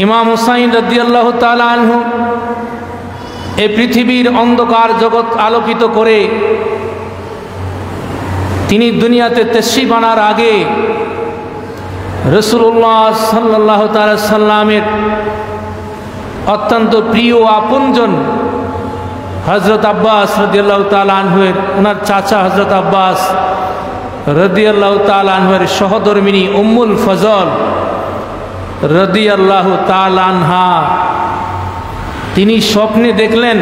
ইমাম হুসাইন রাদিয়াল্লাহু তাআলা আনহু এই পৃথিবীর অন্ধকার জগৎ আলোকিত করে তিনি দুনিয়াতে তাশরীফ আনার আগে রাসূলুল্লাহ সাল্লাল্লাহু তাআলা সাল্লামের অত্যন্ত প্রিয় আপনজন হযরত আব্বাস রাদিয়াল্লাহু তাআলা আনহুর ওনার চাচা হযরত আব্বাস রাদিয়াল্লাহু তাআলা আনহুর সহধর্মিনী উম্মুল ফজল রাদিয়াল্লাহু তাআলা আনহা তিনি স্বপ্নে দেখলেন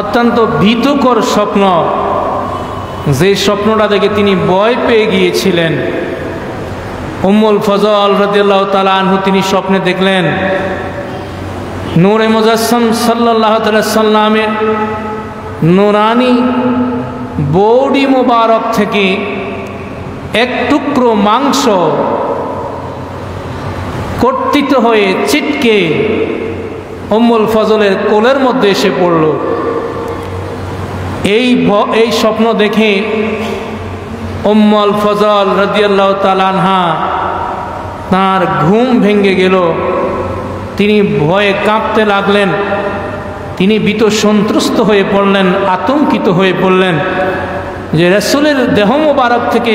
অত্যন্ত ভীতিকর স্বপ্ন। যে স্বপ্নটা দেখে তিনি ভয় পেয়ে গিয়েছিলেন। উম্মুল ফজল রাদিয়াল্লাহু তাআলা আনহু তিনি স্বপ্নে দেখলেন নূরে মুজাসসাম সাল্লাল্লাহু আলাইহি সাল্লামের নূরানি বডি মোবারক থেকে এক টুকরো মাংস কর্তিত হয়ে ছিটকে উম্মুল ফজলের কোলের মধ্যে এসে পড়ল। এই স্বপ্ন দেখে উম্মুল ফজল রাদিয়াল্লাহু তাআলা আনহা তার ঘুম ভেঙে গেল। তিনি ভয়ে কাঁপতে লাগলেন। তিনি ভীত সন্ত্রস্ত হয়ে পড়লেন, আতঙ্কিত হয়ে পড়লেন যে রাসূলের দেহ মোবারক থেকে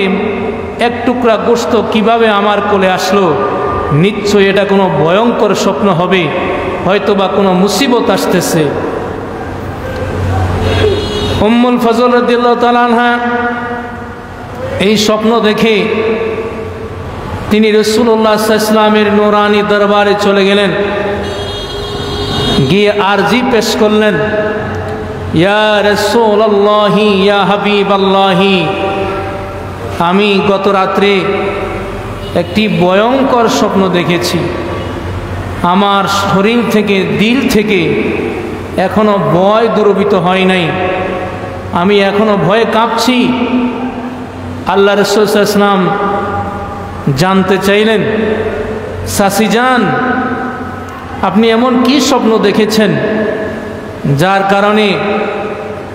এক টুকরা গোশত কিভাবে আমার কোলে আসলো। নিশ্চয়ই এটা কোনো ভয়ঙ্কর স্বপ্ন হবে, হয়তোবা কোনো মুসিবত আসতেছে। উম্মুল ফজল রাদিয়াল্লাহু তাআলা আনহা এই স্বপ্ন দেখে তিনি রাসূলুল্লাহ সাল্লাল্লাহু আলাইহি ওয়াসাল্লামের নূরানি দরবারে চলে গেলেন। গিয়ে আরজি পেশ করলেন, ইয়া রাসূলুল্লাহি ইয়া হাবিবাল্লাহি, আমি গত রাত্রে একটি ভয়ঙ্কর স্বপ্ন দেখেছি। আমার শরীর থেকে দিল থেকে এখনো ভয় দূরীভূত হয় নাই। আমি এখনো ভয়ে কাঁপছি। আল্লাহ রাসূল সাল্লাল্লাহু আলাইহি ওয়াসাল্লাম জানতে চাইলেন, চাচি যান, আপনি এমন কি স্বপ্ন দেখেছেন যার কারণে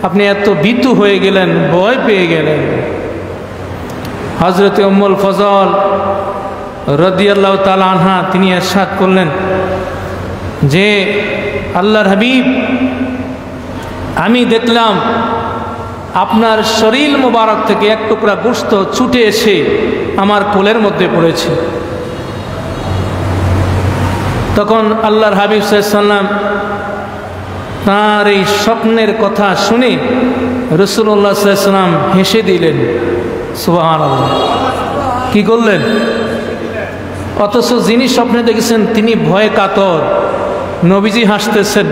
আপনি এত ভীতু হয়ে গেলেন, ভয় পেয়ে গেলেন? হযরত উম্মুল ফজল রাদিয়াল্লাহু তাআলা আনহা তিনি ইরশাদ করলেন যে আল্লাহর হাবিব, আমি দেখলাম আপনার শরীর মোবারক থেকে এক টুকরা গোশত ছুটে এসে আমার কোলের মধ্যে পড়েছে। তখন আল্লাহর হাবিব সাল্লাল্লাহু আলাইহি ওয়াসাল্লাম তার এই স্বপ্নের কথা শুনে রাসূলুল্লাহ সাল্লাল্লাহু আলাইহি ওয়াসাল্লাম হেসে দিলেন। সুবহানাল্লাহ। কি করলেন? অথচ যিনি স্বপ্নে দেখেছেন তিনি ভয়ে কাতর, নবীজি হাসতেছেন।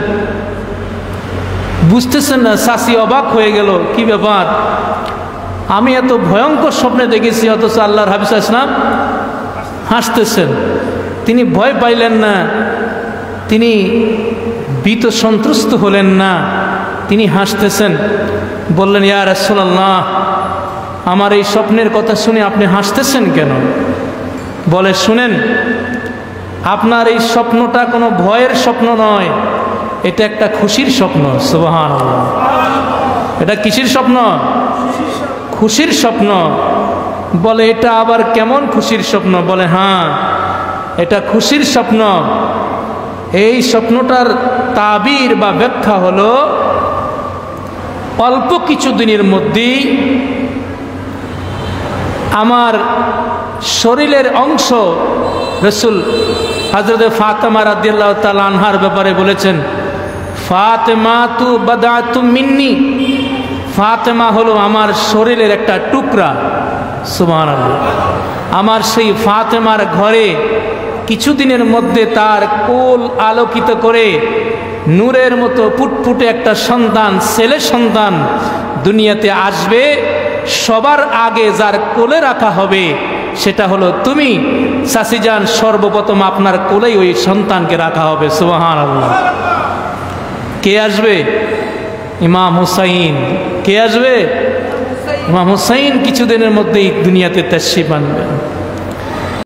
বুঝতেছেন না, চাচি অবাক হয়ে গেল, কি ব্যাপার, আমি এত ভয়ঙ্কর স্বপ্নে দেখেছি অথচ আল্লাহর হাবিব সাল্লাল্লাহু আলাইহি ওয়াসাল্লাম হাসতেছেন। তিনি ভয় পাইলেন না, তিনি ভীত সন্ত্রস্ত হলেন না, তিনি হাসতেছেন। বললেন, ইয়া রাসূলুল্লাহ, আমার এই স্বপ্নের কথা শুনে আপনি হাসতেছেন কেন? বলে, শুনেন, আপনার এই স্বপ্নটা কোনো ভয়ের স্বপ্ন নয়, এটা একটা খুশির স্বপ্ন। সুবহানাল্লাহ। এটা কিসের স্বপ্ন? খুশির স্বপ্ন। বলে, এটা আবার কেমন খুশির স্বপ্ন? বলে, হ্যাঁ, এটা খুশির স্বপ্ন। এই স্বপ্নটার তাবির বা ব্যাখ্যা হলো, অল্প কিছু দিনের মধ্যেই আমার শরীরের অংশ, রাসূল হযরত ফাতেমা রাদিয়াল্লাহু তাআলা আনহার ব্যাপারে বলেছেন, ফাতেমাতু বাদাতু মিন্নি, ফাতেমা হলো আমার শরীরের একটা টুকরা। সুবহানাল্লাহ। আমার সেই ফাতেমার ঘরে কিছুদিনের মধ্যে তার কোল আলোকিত করে নূরের মতো ফুটফুটে একটা সন্তান, ছেলে সন্তান দুনিয়াতে আসবে। সবার আগে যার কোলে রাখা হবে সেটা হলো তুমি, চাচি যান। সর্বপ্রথম আপনার কোলেই ওই সন্তানকে রাখা হবে। সুবহানাল্লাহ। কে আসবে? ইমাম হুসাইন। কে আসবে? ইমাম হুসাইন কিছুদিনের মধ্যেই দুনিয়াতে তাশরীফ আনবেন।